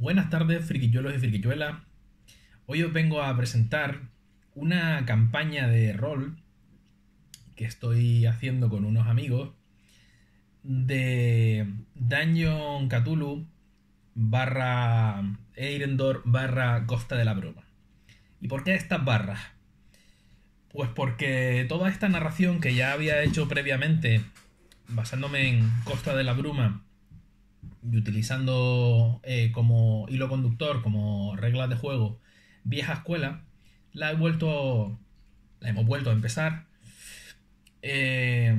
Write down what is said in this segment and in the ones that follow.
Buenas tardes, friquilluelos y friquilluelas. Hoy os vengo a presentar una campaña de rol que estoy haciendo con unos amigos de Dungeon Cthulhu barra Eirendor barra Costa de la Bruma. ¿Y por qué estas barras? Pues porque toda esta narración que ya había hecho previamente, basándome en Costa de la Bruma y utilizando como hilo conductor, como reglas de juego, vieja escuela, la hemos vuelto a empezar, eh,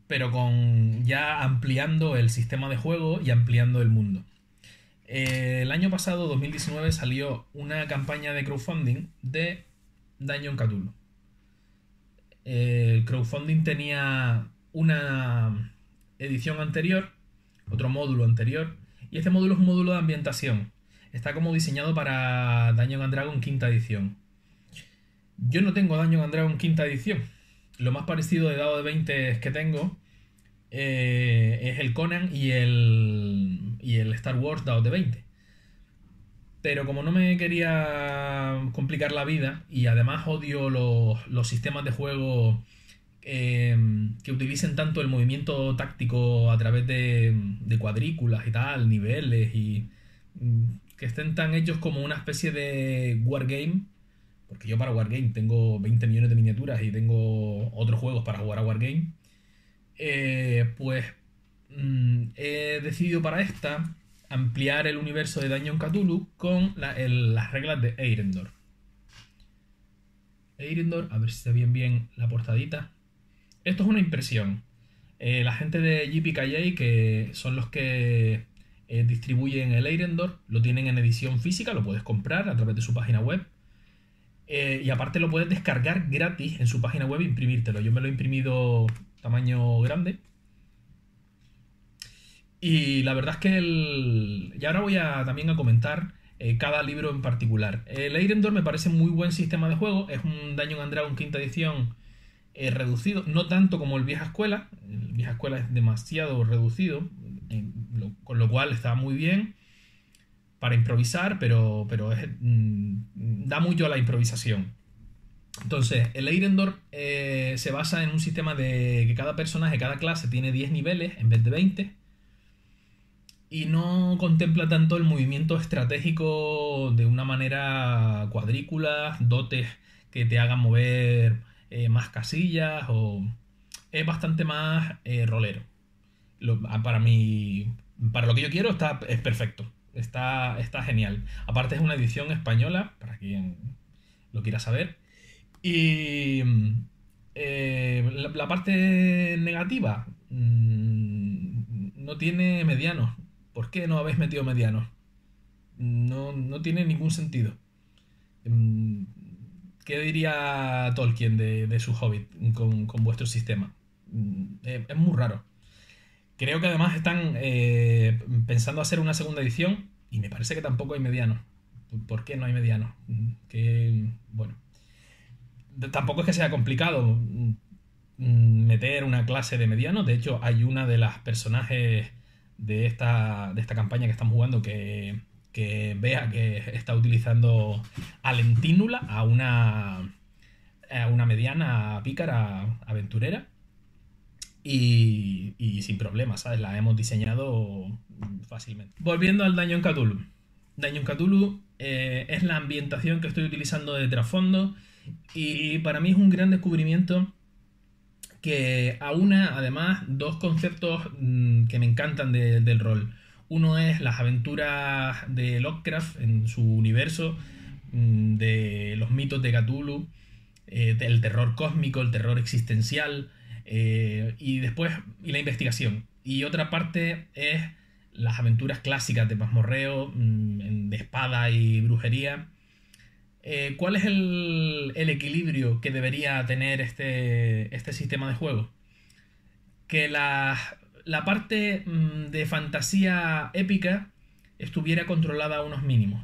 pero con ya ampliando el sistema de juego y ampliando el mundo. El año pasado, 2019, salió una campaña de crowdfunding de Dungeon Cthulhu. El crowdfunding tenía una edición anterior, otro módulo anterior, y este módulo es un módulo de ambientación. Está como diseñado para Dungeon and Dragon quinta edición. Yo no tengo Dungeon and Dragon quinta edición. Lo más parecido de dado de 20 que tengo es el Conan y el Star Wars dado de 20. Pero como no me quería complicar la vida y además odio los sistemas de juego que utilicen tanto el movimiento táctico a través de cuadrículas y tal, niveles y que estén tan hechos como una especie de wargame, porque yo para wargame tengo 20 millones de miniaturas y tengo otros juegos para jugar a wargame, pues he decidido para esta ampliar el universo de Dungeon Cthulhu con las reglas de Eirendor. Eirendor, a ver si se ve bien la portadita. Esto es una impresión. La gente de JPKJ, que son los que distribuyen el Eirendor, lo tienen en edición física, lo puedes comprar a través de su página web. Y aparte lo puedes descargar gratis en su página web e imprimírtelo. Yo me lo he imprimido tamaño grande. Y la verdad es que y ahora voy también a comentar cada libro en particular. El Eirendor me parece muy buen sistema de juego. Es un Dungeon and Dragon quinta edición reducido. No tanto como el Vieja Escuela. El Vieja Escuela es demasiado reducido. Con lo cual está muy bien para improvisar, pero da mucho a la improvisación. Entonces, el Eirendor se basa en un sistema de que cada personaje, cada clase tiene 10 niveles en vez de 20 y no contempla tanto el movimiento estratégico de una manera cuadrícula, dotes que te hagan mover más casillas es bastante más rolero. Para lo que yo quiero es perfecto. Está genial. Aparte es una edición española, para quien lo quiera saber. Y la parte negativa, no tiene medianos. ¿Por qué no habéis metido medianos? No tiene ningún sentido. ¿Qué diría Tolkien de su Hobbit con vuestro sistema? Es muy raro. Creo que además están pensando hacer una segunda edición y me parece que tampoco hay medianos. ¿Por qué no hay medianos? Bueno, tampoco es que sea complicado meter una clase de medianos. De hecho, hay una de las personajes de esta campaña que estamos jugando que vea que está utilizando a Lentínula, a una mediana pícara aventurera. Y sin problemas, ¿sabes? La hemos diseñado fácilmente. Volviendo al Dungeon Cthulhu. Dungeon Cthulhu es la ambientación que estoy utilizando de trasfondo y para mí es un gran descubrimiento que aúna además dos conceptos que me encantan del rol. Uno es las aventuras de Lovecraft en su universo, de los mitos de Cthulhu, del terror cósmico, el terror existencial, y después la investigación. Y otra parte es las aventuras clásicas de mazmorreo, de espada y brujería. ¿Cuál es el equilibrio que debería tener este sistema de juego? Que la parte de fantasía épica estuviera controlada a unos mínimos.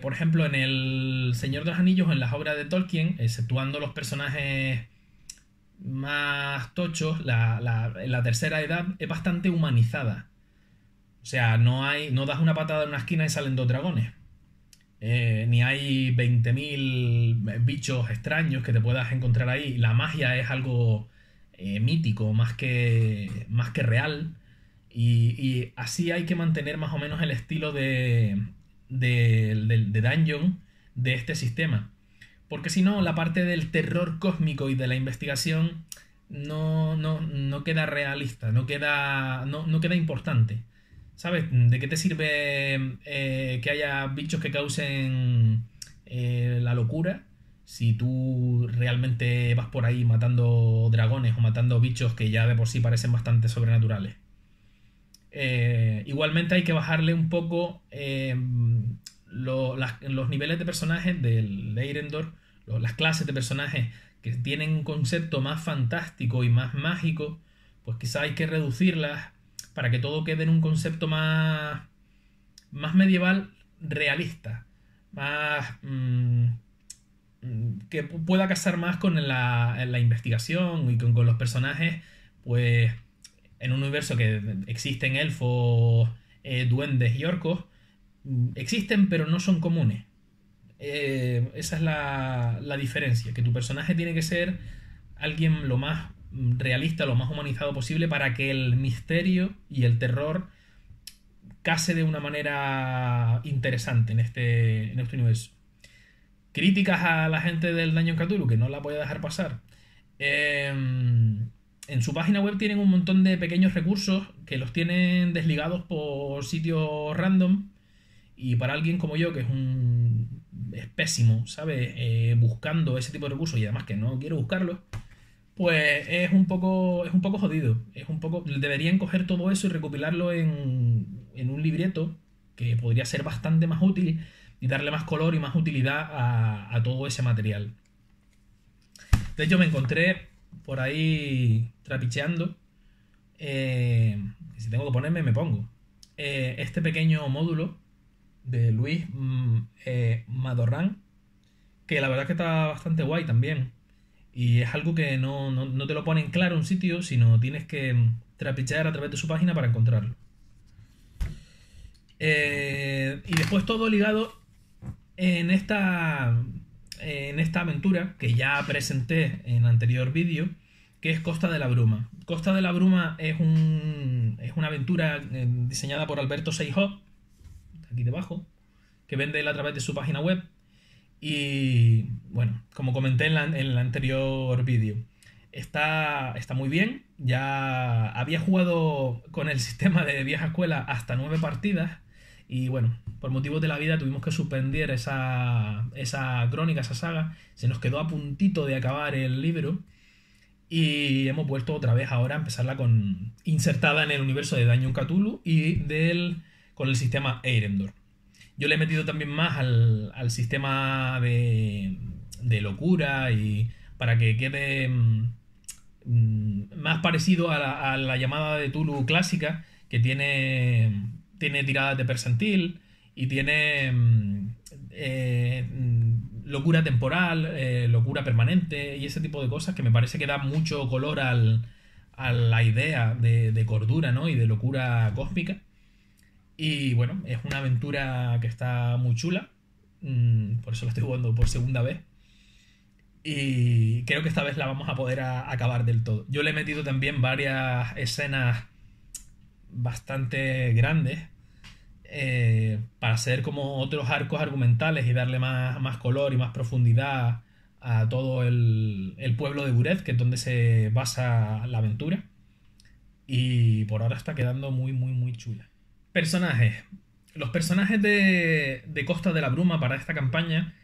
Por ejemplo, en El Señor de los Anillos, en las obras de Tolkien, exceptuando los personajes más tochos, la tercera edad es bastante humanizada. O sea, no das una patada en una esquina y salen dos dragones. Ni hay 20.000 bichos extraños que te puedas encontrar ahí. La magia es algo mítico, más que real. Y así hay que mantener más o menos el estilo de dungeon de este sistema. Porque si no, la parte del terror cósmico y de la investigación no queda realista, no queda importante. ¿Sabes? ¿De qué te sirve que haya bichos que causen la locura si tú realmente vas por ahí matando dragones o matando bichos que ya de por sí parecen bastante sobrenaturales? Igualmente hay que bajarle un poco los niveles de personajes del Eirendor, las clases de personajes que tienen un concepto más fantástico y más mágico, pues quizá hay que reducirlas para que todo quede en un concepto más medieval realista, más que pueda casar más con la investigación y con los personajes, pues en un universo que existen elfos, duendes y orcos, existen pero no son comunes. Esa es la diferencia, que tu personaje tiene que ser alguien lo más realista, lo más humanizado posible para que el misterio y el terror case de una manera interesante en este universo. Críticas a la gente del Dungeon Cthulhu, que no la voy a dejar pasar. En su página web tienen un montón de pequeños recursos que los tienen desligados por sitios random. Y para alguien como yo, que es pésimo, ¿sabes? Buscando ese tipo de recursos y además que no quiero buscarlos, pues es un poco jodido. Deberían coger todo eso y recopilarlo en un libreto que podría ser bastante más útil y darle más color y más utilidad a todo ese material. De hecho, me encontré por ahí trapicheando. Si tengo que ponerme, me pongo. Este pequeño módulo de Luis Madorrán, que la verdad es que está bastante guay también. Y es algo que no te lo pone en claro un sitio, sino tienes que trapichear a través de su página para encontrarlo. Y después todo ligado en esta aventura que ya presenté en anterior vídeo, que es Costa de la Bruma. Costa de la Bruma es una aventura diseñada por Alberto Seijó, aquí debajo, que vende él a través de su página web. Y bueno, como comenté en el anterior vídeo, está muy bien. Ya había jugado con el sistema de vieja escuela hasta 9 partidas. Y bueno, por motivos de la vida tuvimos que suspender esa crónica, esa saga. Se nos quedó a puntito de acabar el libro. Y hemos vuelto otra vez ahora a empezarla insertada en el universo de Dungeon Cthulhu y con el sistema Eirendor. Yo le he metido también más al sistema de locura y para que quede más parecido a la llamada de Tulu clásica, que tiene tiradas de percentil y tiene locura temporal, locura permanente y ese tipo de cosas que me parece que da mucho color a la idea de cordura, ¿no? Y de locura cósmica. Y bueno, es una aventura que está muy chula. Por eso la estoy jugando por segunda vez. Y creo que esta vez la vamos a poder acabar del todo. Yo le he metido también varias escenas bastante grandes para hacer como otros arcos argumentales y darle más color y más profundidad a todo el pueblo de Buret, que es donde se basa la aventura. Y por ahora está quedando muy, muy, muy chula. Personajes. Los personajes de Costa de la Bruma para esta campaña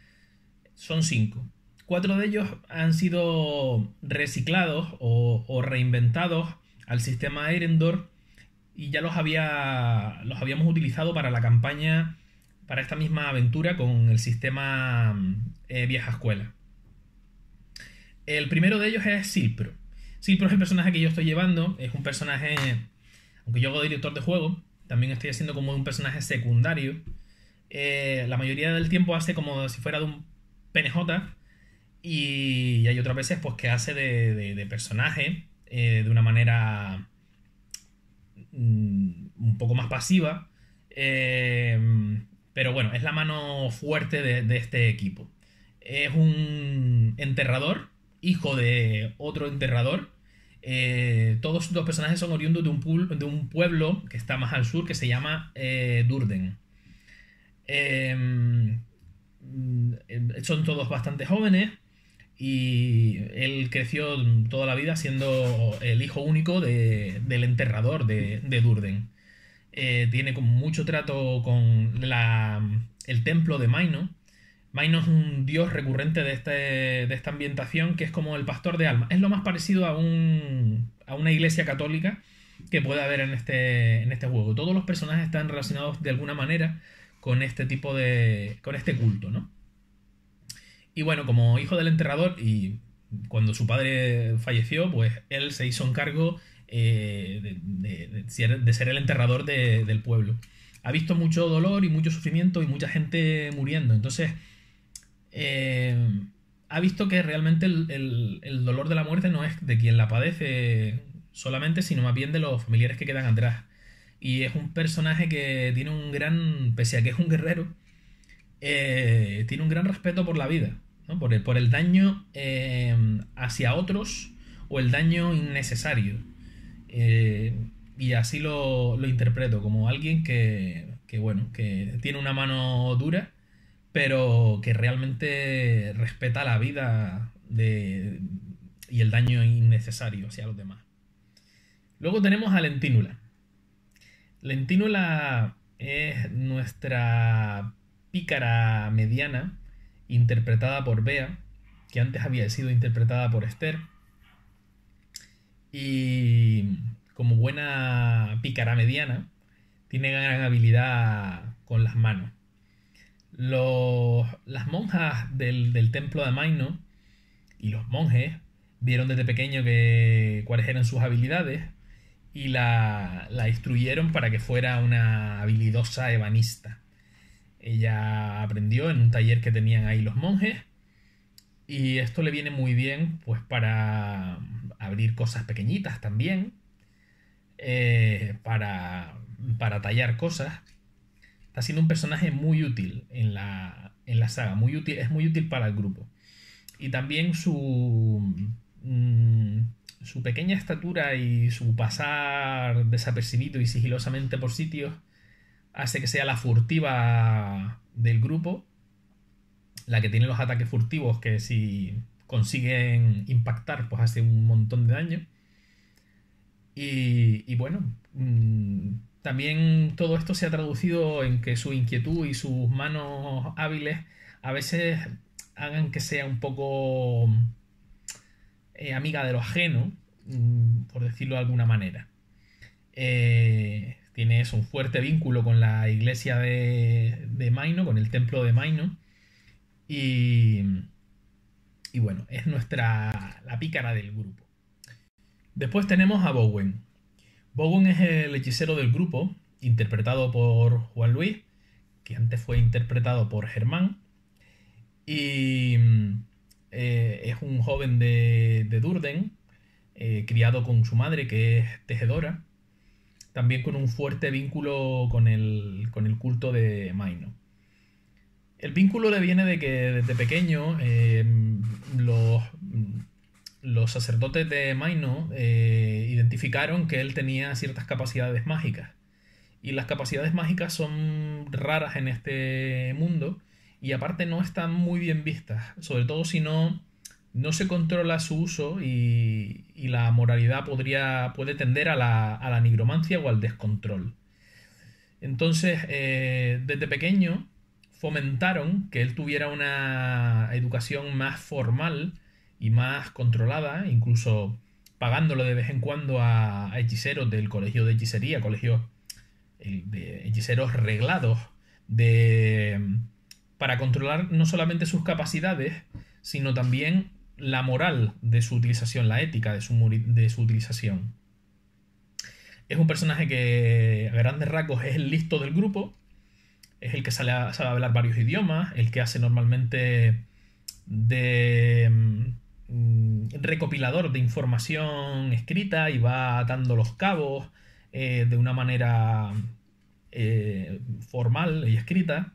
son 5. 4 de ellos han sido reciclados o reinventados al sistema Eirendor y ya los habíamos utilizado para la campaña, para esta misma aventura con el sistema vieja escuela. El primero de ellos es Silpro. Silpro es el personaje que yo estoy llevando. Es un personaje, aunque yo hago director de juego, también estoy haciendo como un personaje secundario. La mayoría del tiempo hace como si fuera de un PNJ. Y hay otras veces pues que hace de personaje de una manera un poco más pasiva. Pero bueno, es la mano fuerte de este equipo. Es un enterrador, hijo de otro enterrador. Todos los personajes son oriundos de un pueblo que está más al sur que se llama Durden. Son todos bastante jóvenes y él creció toda la vida siendo el hijo único del enterrador de Durden. Tiene como mucho trato con el templo de Maino. Maino es un dios recurrente de esta ambientación que es como el pastor de almas. Es lo más parecido a una iglesia católica que puede haber en este juego. Todos los personajes están relacionados de alguna manera con este tipo con este culto, ¿no? Y bueno, como hijo del enterrador y cuando su padre falleció, pues él se hizo encargo de ser el enterrador del pueblo. Ha visto mucho dolor y mucho sufrimiento y mucha gente muriendo. Entonces, ha visto que realmente el dolor de la muerte no es de quien la padece solamente, sino más bien de los familiares que quedan atrás. Y es un personaje que tiene pese a que es un guerrero, tiene un gran respeto por la vida, ¿no? Por el daño hacia otros o el daño innecesario. Y así lo interpreto, como alguien bueno, que tiene una mano dura, pero que realmente respeta la vida y el daño innecesario hacia los demás. Luego tenemos a Lentínula. Lentínula es nuestra pícara mediana, interpretada por Bea, que antes había sido interpretada por Esther. Y como buena pícara mediana, tiene gran habilidad con las manos. Las monjas del templo de Maino y los monjes vieron desde pequeño cuáles eran sus habilidades y la instruyeron para que fuera una habilidosa ebanista. Ella aprendió en un taller que tenían ahí los monjes y esto le viene muy bien pues para abrir cosas pequeñitas también, para tallar cosas. Está siendo un personaje muy útil en la saga, es muy útil para el grupo. Y también su pequeña estatura y su pasar desapercibido y sigilosamente por sitios hace que sea la furtiva del grupo, la que tiene los ataques furtivos que si consiguen impactar pues hace un montón de daño. Y bueno, también todo esto se ha traducido en que su inquietud y sus manos hábiles a veces hagan que sea un poco amiga de lo ajeno, por decirlo de alguna manera. Tiene eso, un fuerte vínculo con la iglesia de Maino, con el templo de Maino. Y bueno, es la pícara del grupo. Después tenemos a Bowen. Bowen es el hechicero del grupo, interpretado por Juan Luis, que antes fue interpretado por Germán. Y es un joven de Durden, criado con su madre, que es tejedora, también con un fuerte vínculo con el culto de Maino. El vínculo le viene de que desde pequeño los sacerdotes de Maino identificaron que él tenía ciertas capacidades mágicas. Y las capacidades mágicas son raras en este mundo y aparte no están muy bien vistas, sobre todo si no se controla su uso y la moralidad puede tender a la nigromancia o al descontrol. Entonces, desde pequeño fomentaron que él tuviera una educación más formal y más controlada, incluso pagándolo de vez en cuando a hechiceros del colegio de hechicería, colegios de hechiceros reglados, para controlar no solamente sus capacidades, sino también la moral de su utilización, la ética de su utilización. Es un personaje que a grandes rasgos es el listo del grupo, es el que sabe hablar varios idiomas, el que hace normalmente de recopilador de información escrita y va atando los cabos, de una manera formal y escrita,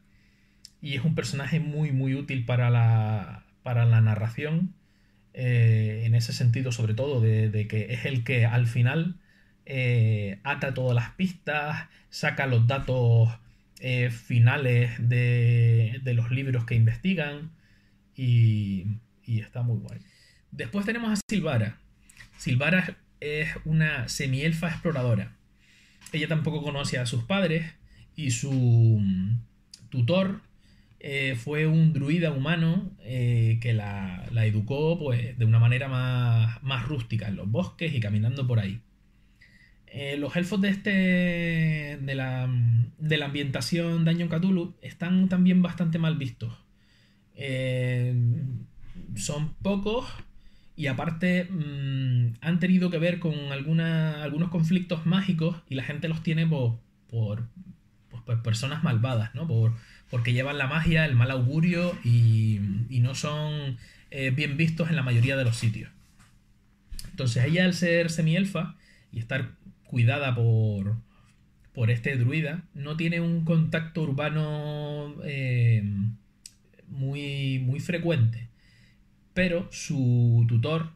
y es un personaje muy muy útil para la narración, en ese sentido, sobre todo de que es el que al final ata todas las pistas, saca los datos finales de los libros que investigan, y, y está muy guay. Después tenemos a Silvara. Silvara es una semielfa exploradora. Ella tampoco conoce a sus padres, y su tutor fue un druida humano que la educó pues, de una manera más rústica en los bosques y caminando por ahí. Los elfos de la ambientación Dungeon Cthulhu están también bastante mal vistos. Eh, Son pocos, y aparte han tenido que ver con algunos conflictos mágicos, y la gente los tiene por personas malvadas, ¿no? Porque llevan la magia, el mal augurio, y no son bien vistos en la mayoría de los sitios. Entonces ella, al ser semielfa y estar cuidada por este druida, no tiene un contacto urbano muy frecuente. Pero su tutor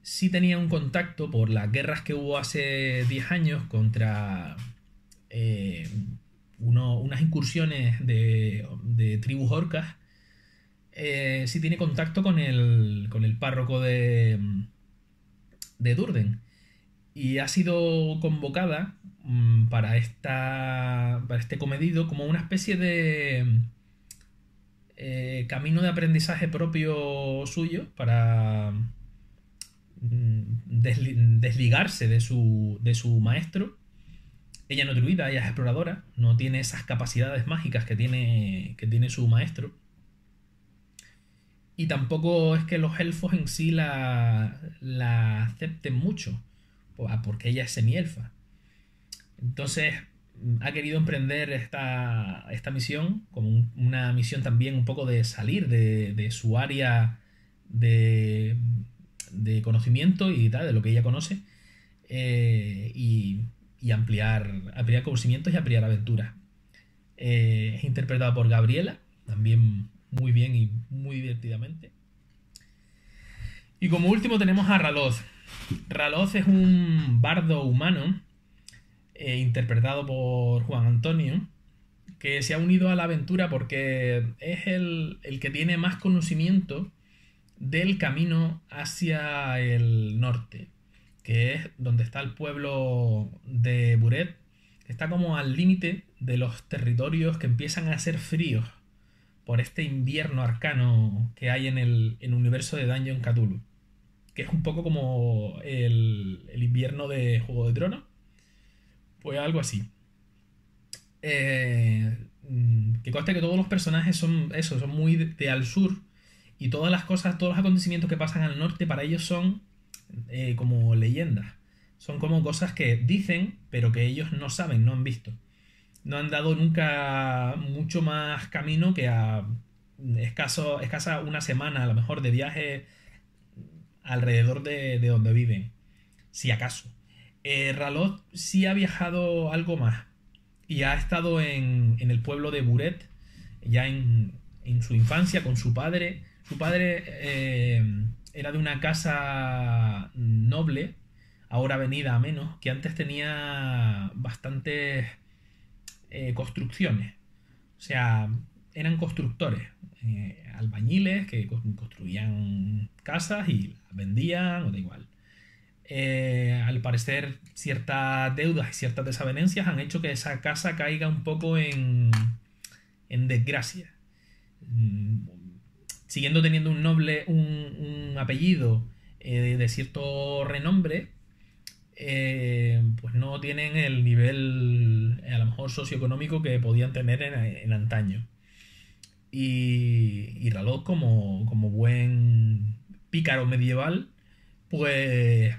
sí tenía un contacto por las guerras que hubo hace 10 años contra eh, unas incursiones de tribus orcas. Sí tiene contacto con el párroco de Durden, y ha sido convocada para este comedido como una especie de camino de aprendizaje propio suyo para desligarse de su maestro. Ella no es druida, ella es exploradora, no tiene esas capacidades mágicas que tiene su maestro. Y tampoco es que los elfos en sí la acepten mucho, porque ella es semielfa. Entonces ha querido emprender esta misión como una misión también un poco de salir de su área de, de conocimiento y tal, de lo que ella conoce, y ampliar conocimientos y ampliar aventuras. Es interpretada por Gabriela, también muy bien y muy divertidamente. Y como último tenemos a Raloth. Raloth es un bardo humano, interpretado por Juan Antonio, que se ha unido a la aventura porque es el que tiene más conocimiento del camino hacia el norte, que es donde está el pueblo de Buret. Está como al límite de los territorios que empiezan a ser fríos por este invierno arcano que hay en el universo de Dungeon Cthulhu, que es un poco como el invierno de Juego de Tronos, pues algo así. Que conste que todos los personajes son muy de al sur, y todas las cosas, todos los acontecimientos que pasan al norte para ellos son como leyendas. Son como cosas que dicen, pero que ellos no saben, no han visto. No han dado nunca mucho más camino que a escasa una semana, a lo mejor, de viaje alrededor de donde viven, si acaso. Raloth sí ha viajado algo más, y ha estado en el pueblo de Buret ya en su infancia con su padre. Su padre era de una casa noble, ahora venida a menos, que antes tenía bastantes construcciones. O sea, eran constructores, albañiles que construían casas y las vendían, o da igual. Al parecer, ciertas deudas y ciertas desavenencias han hecho que esa casa caiga un poco en desgracia. Siguiendo teniendo un apellido de cierto renombre, pues no tienen el nivel, a lo mejor, socioeconómico que podían tener en antaño. Y Raloth, como buen pícaro medieval, pues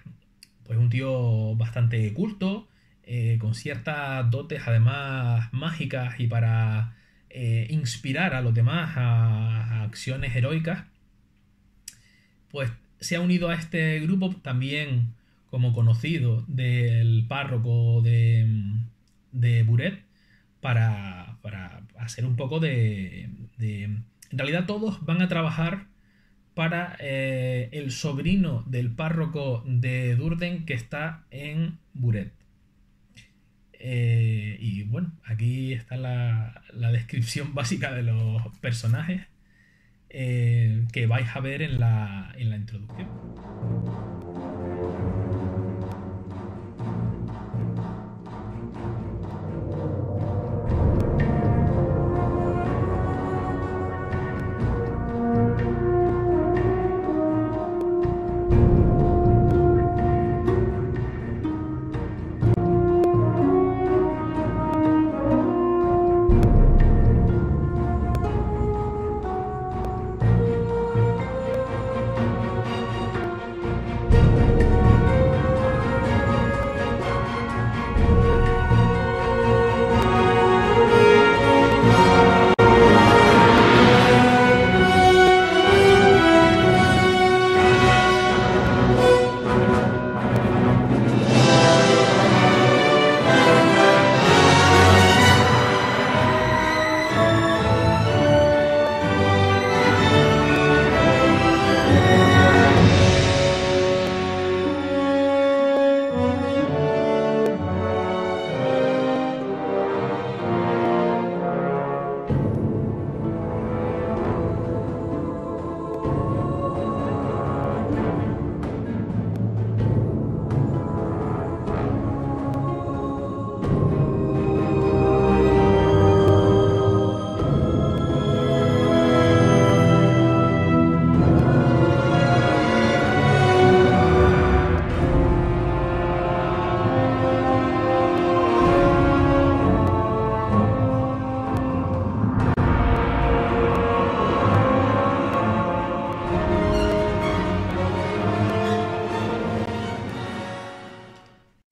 un tío bastante culto, con ciertas dotes además mágicas y para inspirar a los demás a acciones heroicas, pues se ha unido a este grupo también como conocido del párroco de Buret para hacer un poco En realidad todos van a trabajar para el sobrino del párroco de Durden que está en Buret. Y bueno, aquí está la descripción básica de los personajes que vais a ver en la introducción.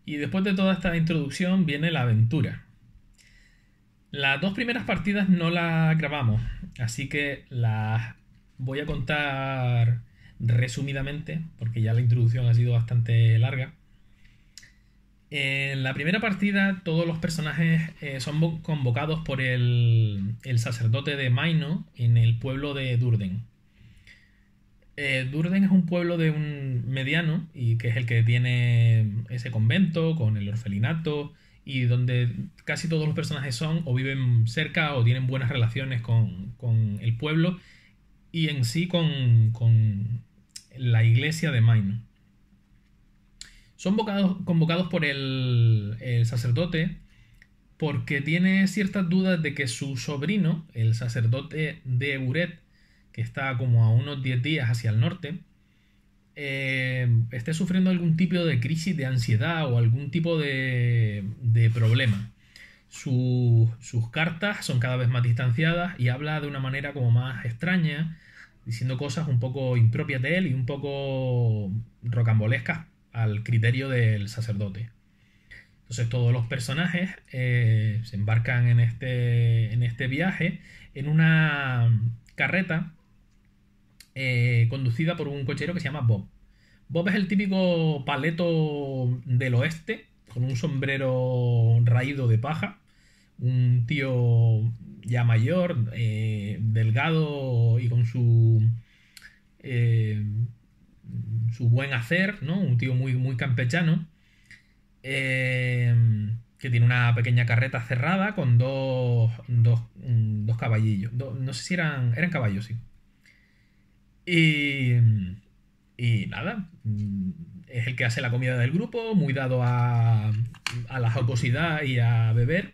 Y después de toda esta introducción viene la aventura. Las dos primeras partidas no las grabamos, así que las voy a contar resumidamente, porque ya la introducción ha sido bastante larga. En la primera partida todos los personajes son convocados por el sacerdote de Maino en el pueblo de Durden. Durden es un pueblo de un mediano y que es el que tiene ese convento con el orfelinato y donde casi todos los personajes son o viven cerca o tienen buenas relaciones con el pueblo y en sí con la iglesia de Maino. Son convocados por el sacerdote porque tiene ciertas dudas de que su sobrino, el sacerdote de Buret, que está como a unos 10 días hacia el norte, esté sufriendo algún tipo de crisis de ansiedad o algún tipo de problema. Sus cartas son cada vez más distanciadas y habla de una manera como más extraña, diciendo cosas un poco impropias de él y un poco rocambolescas al criterio del sacerdote. Entonces todos los personajes se embarcan en este viaje en una carreta conducida por un cochero que se llama Bob. Bob es el típico paleto del oeste, con un sombrero raído de paja, un tío ya mayor, delgado y con su buen hacer, ¿no? Un tío muy, muy campechano, que tiene una pequeña carreta cerrada con dos caballillos. No sé si eran caballos, sí. Y nada, es el que hace la comida del grupo, muy dado a la jocosidad y a beber.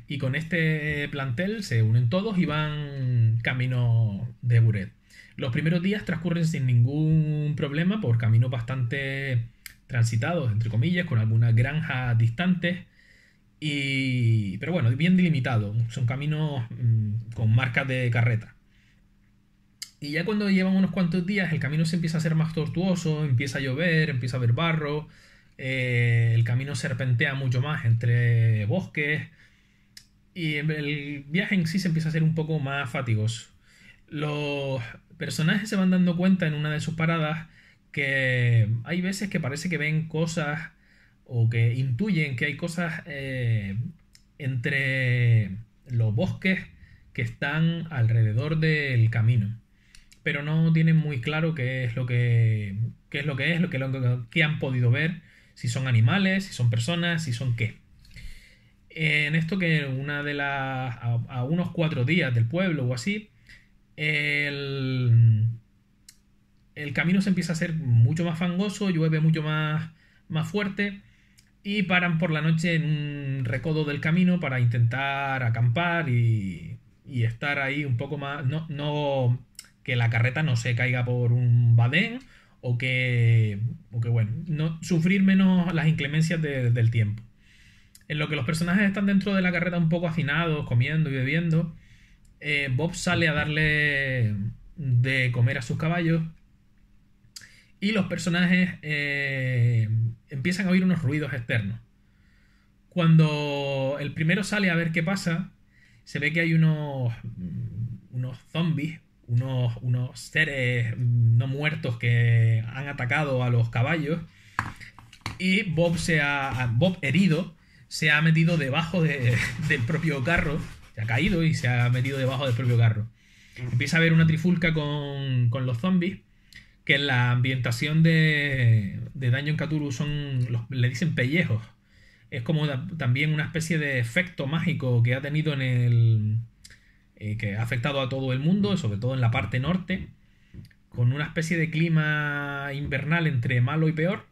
Y con este plantel se unen todos y van camino de Buret. Los primeros días transcurren sin ningún problema por caminos bastante transitados, entre comillas, con algunas granjas distantes. Pero bueno, bien delimitados. Son caminos con marcas de carreta. Y ya cuando llevan unos cuantos días el camino se empieza a hacer más tortuoso, empieza a llover, empieza a haber barro, el camino serpentea mucho más entre bosques y el viaje en sí se empieza a hacer un poco más fatigoso. Los personajes se van dando cuenta en una de sus paradas que hay veces que parece que ven cosas o que intuyen que hay cosas entre los bosques que están alrededor del camino, pero no tienen muy claro qué es lo que es, qué han podido ver, si son animales, si son personas, si son qué. En esto que a unos 4 días del pueblo o así, el camino se empieza a hacer mucho más fangoso, llueve mucho más fuerte y paran por la noche en un recodo del camino para intentar acampar y estar ahí un poco más. No que la carreta no se caiga por un badén bueno, no sufrir menos las inclemencias del tiempo. En lo que los personajes están dentro de la carreta un poco hacinados, comiendo y bebiendo, Bob sale a darle de comer a sus caballos y los personajes empiezan a oír unos ruidos externos. Cuando el primero sale a ver qué pasa, se ve que hay unos zombies, unos seres no muertos que han atacado a los caballos y Bob herido se ha metido debajo del propio carro, se ha caído y se ha metido debajo del propio carro. Empieza a haber una trifulca con los zombies, que en la ambientación de Dungeon Cthulhu le dicen pellejos. Es como también una especie de efecto mágico que ha tenido que ha afectado a todo el mundo, sobre todo en la parte norte, con una especie de clima invernal entre malo y peor,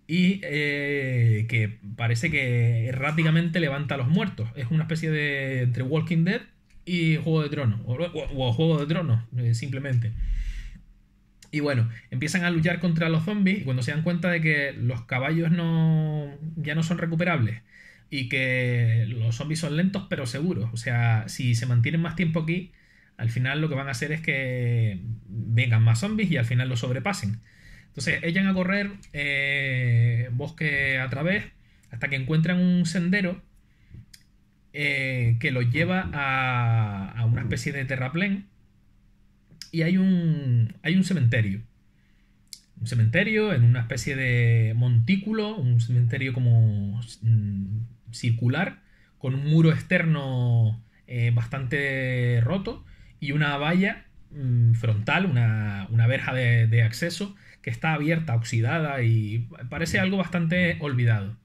y que parece que erráticamente levanta a los muertos. Es una especie de entre Walking Dead y Juego de Tronos, o Juego de Tronos, simplemente. Y bueno, empiezan a luchar contra los zombies y cuando se dan cuenta de que los caballos ya no son recuperables y que los zombies son lentos pero seguros, o sea, si se mantienen más tiempo aquí, al final lo que van a hacer es que vengan más zombies y al final los sobrepasen. Entonces echan a correr bosque a través hasta que encuentran un sendero que los lleva a una especie de terraplén. Y hay un cementerio. Un cementerio en una especie de montículo, un cementerio como circular, con un muro externo bastante roto y una valla frontal, una verja de acceso que está abierta, oxidada y parece algo bastante olvidado.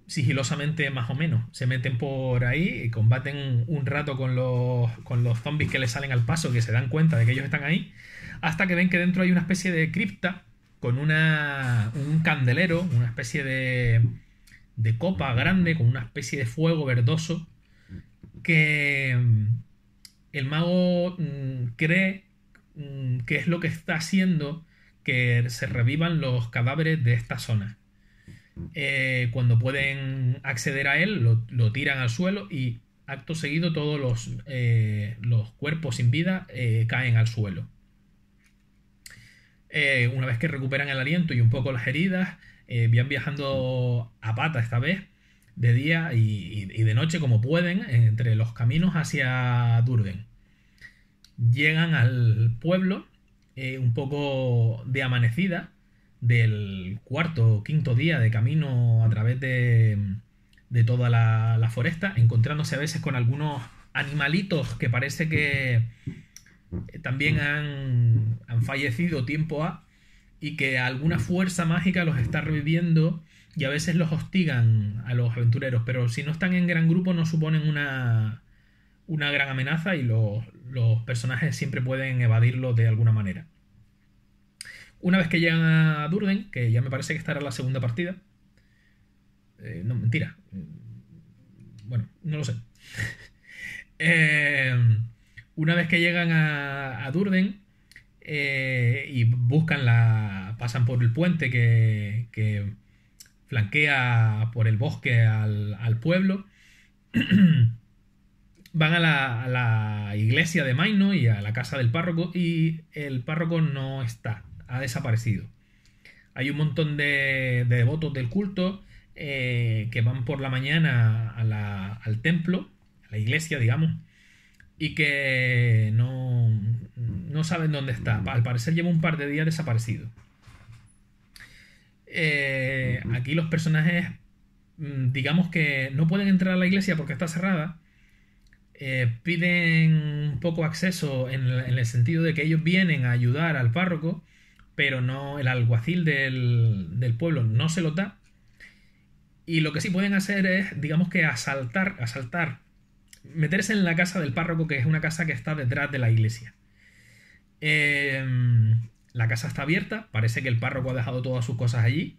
Sigilosamente más o menos se meten por ahí y combaten un rato con los zombies que les salen al paso, que se dan cuenta de que ellos están ahí, hasta que ven que dentro hay una especie de cripta con un candelero, una especie de copa grande con una especie de fuego verdoso que el mago cree que es lo que está haciendo que se revivan los cadáveres de esta zona. Cuando pueden acceder a él, lo tiran al suelo y acto seguido todos los cuerpos sin vida caen al suelo. Una vez que recuperan el aliento y un poco las heridas, van viajando a pata esta vez, de día y de noche como pueden, entre los caminos hacia Durden. Llegan al pueblo un poco de amanecida, del cuarto o quinto día de camino a través de toda la foresta, encontrándose a veces con algunos animalitos que parece que también han fallecido tiempo y que alguna fuerza mágica los está reviviendo y a veces los hostigan a los aventureros, pero si no están en gran grupo no suponen una gran amenaza y los personajes siempre pueden evadirlo de alguna manera. Una vez que llegan a Durden, que ya me parece que esta era la segunda partida. No, mentira. Bueno, no lo sé. Una vez que llegan a Durden y pasan por el puente que flanquea por el bosque al pueblo, van a la iglesia de Maino y a la casa del párroco y el párroco no está. Ha desaparecido. Hay un montón de devotos del culto que van por la mañana al templo, a la iglesia, digamos, y que no no saben dónde está. Al parecer lleva un par de días desaparecido. Aquí los personajes, digamos que no pueden entrar a la iglesia porque está cerrada. Piden poco acceso en el sentido de que ellos vienen a ayudar al párroco, pero no, el alguacil del pueblo no se lo da. Y lo que sí pueden hacer es, digamos que asaltar, meterse en la casa del párroco, que es una casa que está detrás de la iglesia. La casa está abierta, parece que el párroco ha dejado todas sus cosas allí,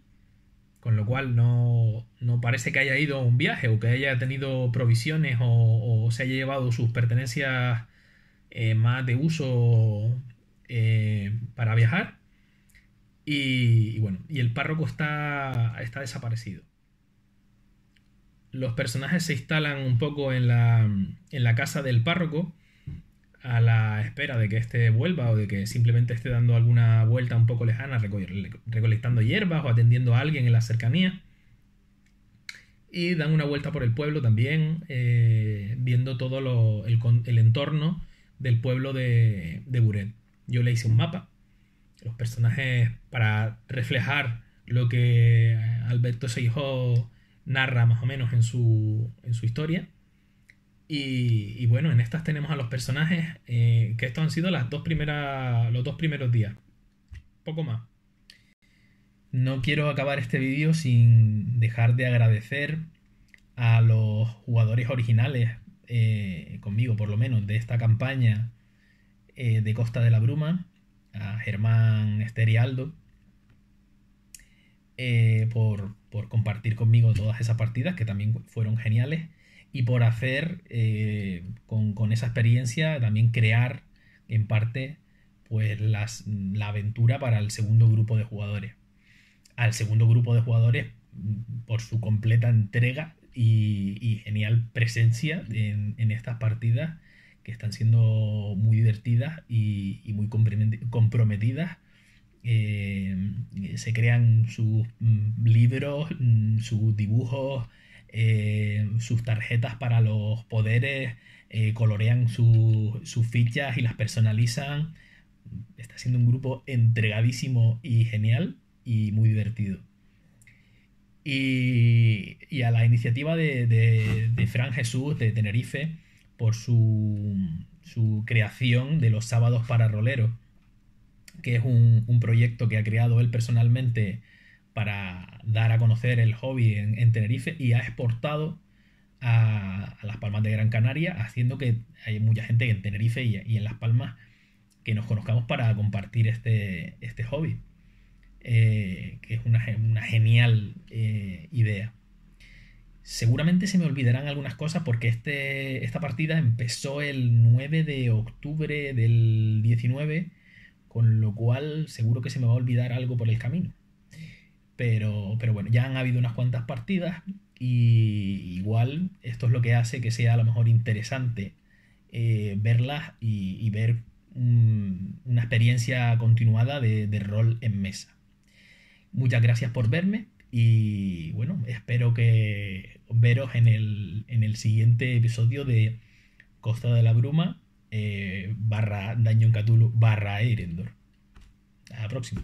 con lo cual no parece que haya ido a un viaje o que haya tenido provisiones o se haya llevado sus pertenencias más de uso para viajar. Y bueno, y el párroco está desaparecido. Los personajes se instalan un poco en la casa del párroco a la espera de que éste vuelva o de que simplemente esté dando alguna vuelta un poco lejana, recolectando hierbas o atendiendo a alguien en la cercanía. Y dan una vuelta por el pueblo también, viendo todo el entorno del pueblo de Buret. Yo le hice un mapa. Los personajes, para reflejar lo que Alberto Seijó narra más o menos en su historia. Y bueno, en estas tenemos a los personajes, que estos han sido los dos primeros días. Poco más. No quiero acabar este vídeo sin dejar de agradecer a los jugadores originales, conmigo por lo menos, de esta campaña de Costa de la Bruma, a Germán, Esther y Aldo, por compartir conmigo todas esas partidas, que también fueron geniales, y por hacer con esa experiencia también crear en parte pues la aventura para el segundo grupo de jugadores. Al segundo grupo de jugadores por su completa entrega y genial presencia en estas partidas, que están siendo muy divertidas y muy comprometidas. Se crean sus libros, sus dibujos, sus tarjetas para los poderes, colorean sus fichas y las personalizan. Está siendo un grupo entregadísimo y genial y muy divertido. Y a la iniciativa de Fran Jesús de Tenerife por su creación de los sábados para roleros, que es un proyecto que ha creado él personalmente para dar a conocer el hobby en Tenerife, y ha exportado a Las Palmas de Gran Canaria, haciendo que hay mucha gente en Tenerife y en Las Palmas que nos conozcamos para compartir este hobby, que es una genial idea. Seguramente se me olvidarán algunas cosas porque esta partida empezó el 9 de octubre del 19, con lo cual seguro que se me va a olvidar algo por el camino. Pero bueno, ya han habido unas cuantas partidas y igual esto es lo que hace que sea a lo mejor interesante verlas y ver una experiencia continuada de rol en mesa. Muchas gracias por verme y bueno, espero que veros en el siguiente episodio de Costa de la Bruma / Dungeon Cthulhu / Eirendor. Hasta la próxima.